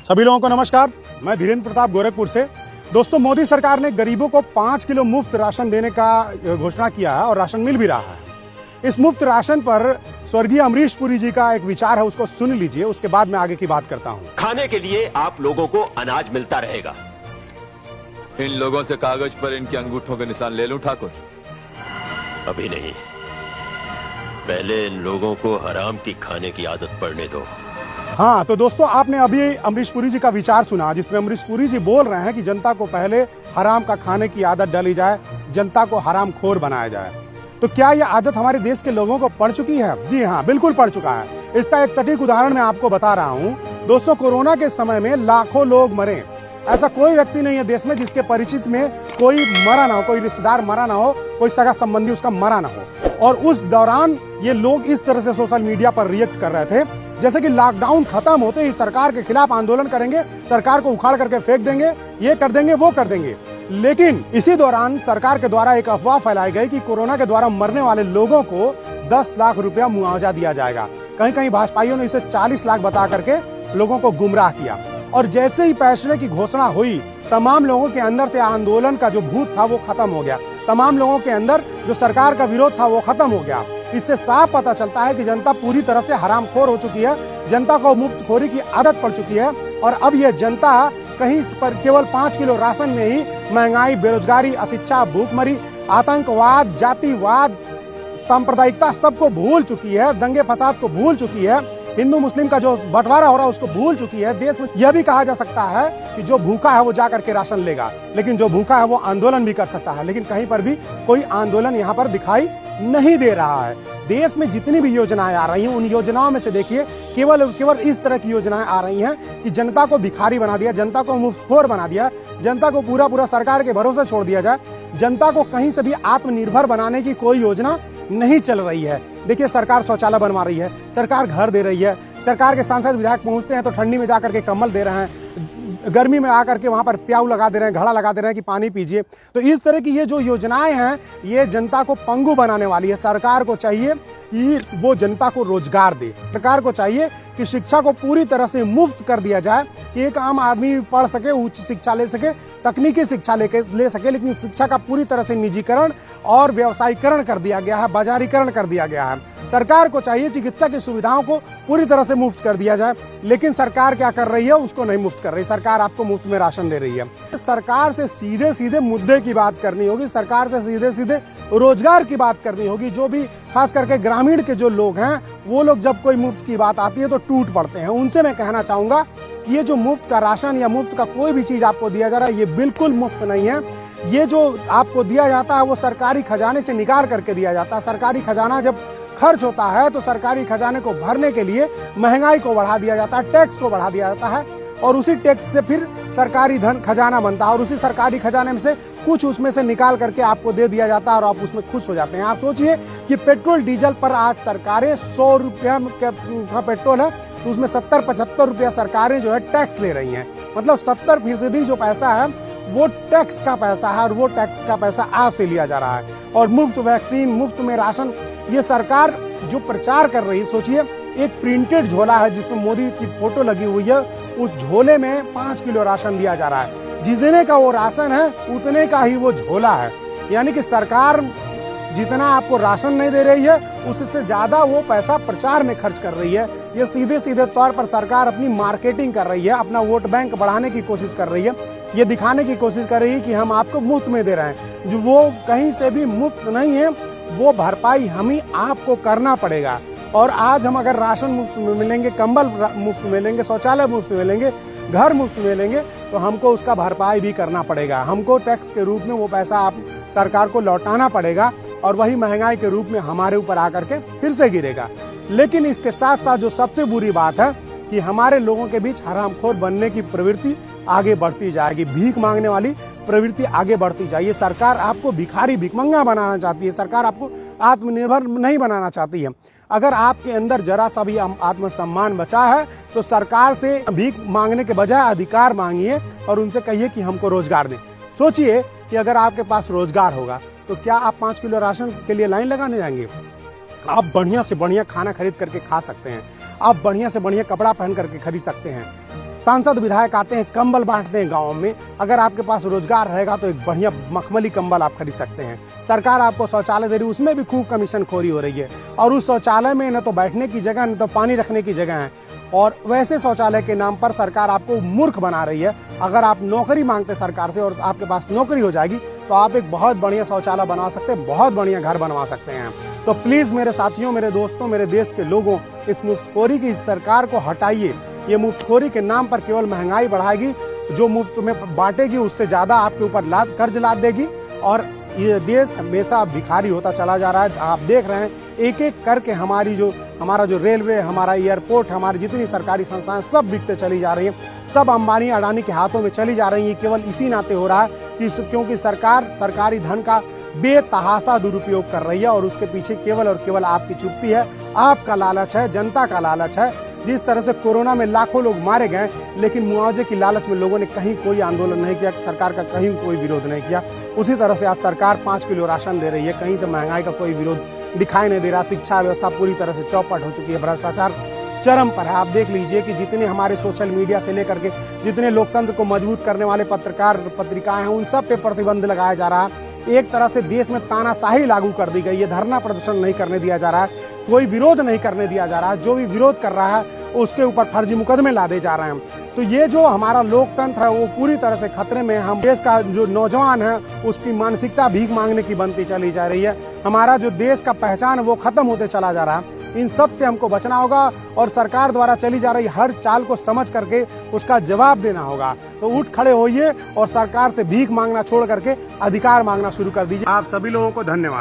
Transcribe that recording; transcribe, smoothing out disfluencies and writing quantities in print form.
सभी लोगों को नमस्कार। मैं धीरेन्द्र प्रताप गोरखपुर से। दोस्तों, मोदी सरकार ने गरीबों को 5 किलो मुफ्त राशन देने का घोषणा किया है और राशन मिल भी रहा है। इस मुफ्त राशन पर स्वर्गीय अमरीश पुरी जी का एक विचार है, उसको सुन लीजिए, उसके बाद मैं आगे की बात करता हूँ। खाने के लिए आप लोगों को अनाज मिलता रहेगा। इन लोगों से कागज पर इनके अंगूठों के निशान ले लूं ठाकुर? अभी नहीं, पहले इन लोगों को हराम की खाने की आदत पड़ने दो। हाँ, तो दोस्तों, आपने अभी अमरीश पुरी जी का विचार सुना, जिसमें अमरीश पुरी जी बोल रहे हैं कि जनता को पहले हराम का खाने की आदत डाली जाए, जनता को हराम खोर बनाया जाए। तो क्या यह आदत हमारे देश के लोगों को पड़ चुकी है? जी हाँ, बिल्कुल पड़ चुका है। इसका एक सटीक उदाहरण मैं आपको बता रहा हूँ। दोस्तों, कोरोना के समय में लाखों लोग मरे। ऐसा कोई व्यक्ति नहीं है देश में जिसके परिचित में कोई मरा ना हो, कोई रिश्तेदार मरा ना हो, कोई सगा संबंधी उसका मरा ना हो। और उस दौरान ये लोग इस तरह से सोशल मीडिया पर रिएक्ट कर रहे थे जैसे कि लॉकडाउन खत्म होते ही सरकार के खिलाफ आंदोलन करेंगे, सरकार को उखाड़ करके फेंक देंगे, ये कर देंगे, वो कर देंगे। लेकिन इसी दौरान सरकार के द्वारा एक अफवाह फैलाई गई कि कोरोना के द्वारा मरने वाले लोगों को 10 लाख रुपया मुआवजा दिया जाएगा। कहीं कहीं भाजपाइयों ने इसे 40 लाख बता करके लोगों को गुमराह किया। और जैसे ही फैसले की घोषणा हुई, तमाम लोगों के अंदर से आंदोलन का जो भूत था वो खत्म हो गया। तमाम लोगों के अंदर जो सरकार का विरोध था वो खत्म हो गया। इससे साफ पता चलता है कि जनता पूरी तरह से हरामखोर हो चुकी है, जनता को मुफ्तखोरी की आदत पड़ चुकी है। और अब यह जनता कहीं पर केवल 5 किलो राशन में ही महंगाई, बेरोजगारी, अशिक्षा, भूखमरी, आतंकवाद, जातिवाद, सांप्रदायिकता सबको भूल चुकी है, दंगे फसाद को भूल चुकी है, हिंदू मुस्लिम का जो बंटवारा हो रहा है उसको भूल चुकी है। देश में यह भी कहा जा सकता है कि जो भूखा है वो जा करके राशन लेगा, लेकिन जो भूखा है वो आंदोलन भी कर सकता है। लेकिन कहीं पर भी कोई आंदोलन यहाँ पर दिखाई नहीं दे रहा है। देश में जितनी भी योजनाएं आ रही हैं, उन योजनाओं में से देखिए केवल इस तरह की योजनाएं आ रही हैं कि जनता को भिखारी बना दिया, जनता को मुफ्तखोर बना दिया, जनता को पूरा सरकार के भरोसे छोड़ दिया जाए। जनता को कहीं से भी आत्मनिर्भर बनाने की कोई योजना नहीं चल रही है। देखिए, सरकार शौचालय बनवा रही है, सरकार घर दे रही है, सरकार के सांसद विधायक पहुंचते हैं तो ठंडी में जाकर के कंबल दे रहे हैं, गर्मी में आकर के वहां पर प्याऊ लगा दे रहे हैं, घड़ा लगा दे रहे हैं कि पानी पीजिए। तो इस तरह की ये जो योजनाएं हैं, ये जनता को पंगु बनाने वाली है। सरकार को चाहिए कि वो जनता को रोजगार दे। सरकार को चाहिए कि शिक्षा को पूरी तरह से मुफ्त कर दिया जाए, कि एक आम आदमी पढ़ सके, उच्च शिक्षा ले सके, तकनीकी शिक्षा ले सके। लेकिन शिक्षा का पूरी तरह से निजीकरण और व्यवसायीकरण कर दिया गया है, बाजारीकरण कर दिया गया है। सरकार को चाहिए चिकित्सा की सुविधाओं को पूरी तरह से मुफ्त कर दिया जाए, लेकिन सरकार क्या कर रही है? उसको नहीं मुफ्त कर रही। सरकार आपको मुफ्त में राशन दे रही है। सरकार से सीधे सीधे मुद्दे की बात करनी होगी, सरकार से सीधे सीधे रोजगार की बात करनी होगी। जो भी खास करके ग्रामीण के जो लोग हैं, वो लोग जब कोई मुफ्त की बात आती है तो टूट पड़ते हैं। उनसे मैं कहना चाहूंगा कि ये जो मुफ्त का राशन या मुफ्त का कोई भी चीज आपको दिया जा रहा है, ये बिल्कुल मुफ्त नहीं है। ये जो आपको दिया जाता है वो सरकारी खजाने से निकाल करके दिया जाता है। सरकारी खजाना जब खर्च होता है तो सरकारी खजाने को भरने के लिए महंगाई को बढ़ा दिया जाता है, टैक्स को बढ़ा दिया जाता है, और उसी टैक्स से फिर सरकारी धन खजाना बनता है, और उसी सरकारी खजाने में से कुछ उसमें से निकाल करके आपको दे दिया जाता है और आप उसमें खुश हो जाते हैं। आप सोचिए कि पेट्रोल डीजल पर आज सरकारें 100 रुपया का पेट्रोल है तो उसमें 70-75 रुपया सरकारें जो है टैक्स ले रही हैं। मतलब 70% जो पैसा है वो टैक्स का पैसा है, और वो टैक्स का पैसा आपसे लिया जा रहा है। और मुफ्त वैक्सीन, मुफ्त में राशन, ये सरकार जो प्रचार कर रही है, सोचिए एक प्रिंटेड झोला है जिसमें मोदी की फोटो लगी हुई है, उस झोले में 5 किलो राशन दिया जा रहा है। जितने का वो राशन है उतने का ही वो झोला है। यानी कि सरकार जितना आपको राशन नहीं दे रही है, उससे ज्यादा वो पैसा प्रचार में खर्च कर रही है। ये सीधे सीधे तौर पर सरकार अपनी मार्केटिंग कर रही है, अपना वोट बैंक बढ़ाने की कोशिश कर रही है। ये दिखाने की कोशिश कर रही है कि हम आपको मुफ्त में दे रहे हैं, जो वो कहीं से भी मुफ्त नहीं है। वो भरपाई हम ही आपको करना पड़ेगा। और आज हम अगर राशन मुफ्त में मिलेंगे, कंबल मुफ्त मिलेंगे, शौचालय मुफ्त मिलेंगे, घर मुफ्त मिलेंगे, तो हमको उसका भरपाई भी करना पड़ेगा। हमको टैक्स के रूप में वो पैसा आप सरकार को लौटाना पड़ेगा, और वही महंगाई के रूप में हमारे ऊपर आकर के फिर से गिरेगा। लेकिन इसके साथ साथ जो सबसे बुरी बात है कि हमारे लोगों के बीच हरामखोर बनने की प्रवृत्ति आगे बढ़ती जाएगी, भीख मांगने वाली प्रवृत्ति आगे बढ़ती जाएगी। सरकार आपको भिखारी, भिखमंगा बनाना चाहती है, सरकार आपको आत्मनिर्भर नहीं बनाना चाहती है। अगर आपके अंदर जरा सा भी आत्मसम्मान बचा है तो सरकार से भीख मांगने के बजाय अधिकार मांगिए और उनसे कहिए कि हमको रोजगार दें। सोचिए कि अगर आपके पास रोजगार होगा तो क्या आप 5 किलो राशन के लिए लाइन लगाने जाएंगे? आप बढ़िया से बढ़िया खाना खरीद करके खा सकते हैं, आप बढ़िया से बढ़िया कपड़ा पहन करके खरीद सकते हैं। सांसद विधायक आते हैं, कंबल बांटते हैं गाँव में। अगर आपके पास रोजगार रहेगा तो एक बढ़िया मखमली कंबल आप खरीद सकते हैं। सरकार आपको शौचालय दे रही है, उसमें भी खूब कमीशन खोरी हो रही है। और उस शौचालय में न तो बैठने की जगह, न तो पानी रखने की जगह है। और वैसे शौचालय के नाम पर सरकार आपको मूर्ख बना रही है। अगर आप नौकरी मांगते सरकार से और आपके पास नौकरी हो जाएगी तो आप एक बहुत बढ़िया शौचालय बनवा सकते हैं, बहुत बढ़िया घर बनवा सकते हैं। तो प्लीज मेरे साथियों, मेरे दोस्तों, मेरे देश के लोगों, इस मुफ्तखोरी की सरकार को हटाइए। ये मुफ्तखोरी के नाम पर केवल महंगाई बढ़ाएगी, जो मुफ्त में बांटेगी उससे ज्यादा आपके ऊपर कर्ज लाद देगी और ये देश हमेशा भिखारी होता चला जा रहा है। आप देख रहे हैं एक एक करके हमारा जो रेलवे, हमारा एयरपोर्ट, हमारी जितनी सरकारी संस्थाएं सब बिकते चली जा रही हैं, सब अंबानी अडानी के हाथों में चली जा रही हैं। केवल इसी नाते हो रहा है कि क्योंकि सरकार सरकारी धन का बेतहाशा दुरुपयोग कर रही है और उसके पीछे केवल और केवल आपकी चुप्पी है, आपका लालच है, जनता का लालच है। जिस तरह से कोरोना में लाखों लोग मारे गए, लेकिन मुआवजे की लालच में लोगों ने कहीं कोई आंदोलन नहीं किया, सरकार का कहीं कोई विरोध नहीं किया। उसी तरह से आज सरकार 5 किलो राशन दे रही है, कहीं से महंगाई का कोई विरोध दिखाई नहीं दे रहा। शिक्षा व्यवस्था पूरी तरह से चौपट हो चुकी है, भ्रष्टाचार चरम पर है। आप देख लीजिए कि जितने हमारे सोशल मीडिया से लेकर के जितने लोकतंत्र को मजबूत करने वाले पत्रकार पत्रिकाएं हैं, उन सब पे प्रतिबंध लगाया जा रहा है। एक तरह से देश में तानाशाही लागू कर दी गई है, धरना प्रदर्शन नहीं करने दिया जा रहा है, कोई विरोध नहीं करने दिया जा रहा है। जो भी विरोध कर रहा है उसके ऊपर फर्जी मुकदमे लादे जा रहे हैं। तो ये जो हमारा लोकतंत्र है वो पूरी तरह से खतरे में। हम देश का जो नौजवान है उसकी मानसिकता भीख मांगने की बनती चली जा रही है। हमारा जो देश का पहचान है वो खत्म होते चला जा रहा है। इन सब से हमको बचना होगा और सरकार द्वारा चली जा रही हर चाल को समझ करके उसका जवाब देना होगा। तो उठ खड़े होइए और सरकार से भीख मांगना छोड़ करके अधिकार मांगना शुरू कर दीजिए। आप सभी लोगों को धन्यवाद।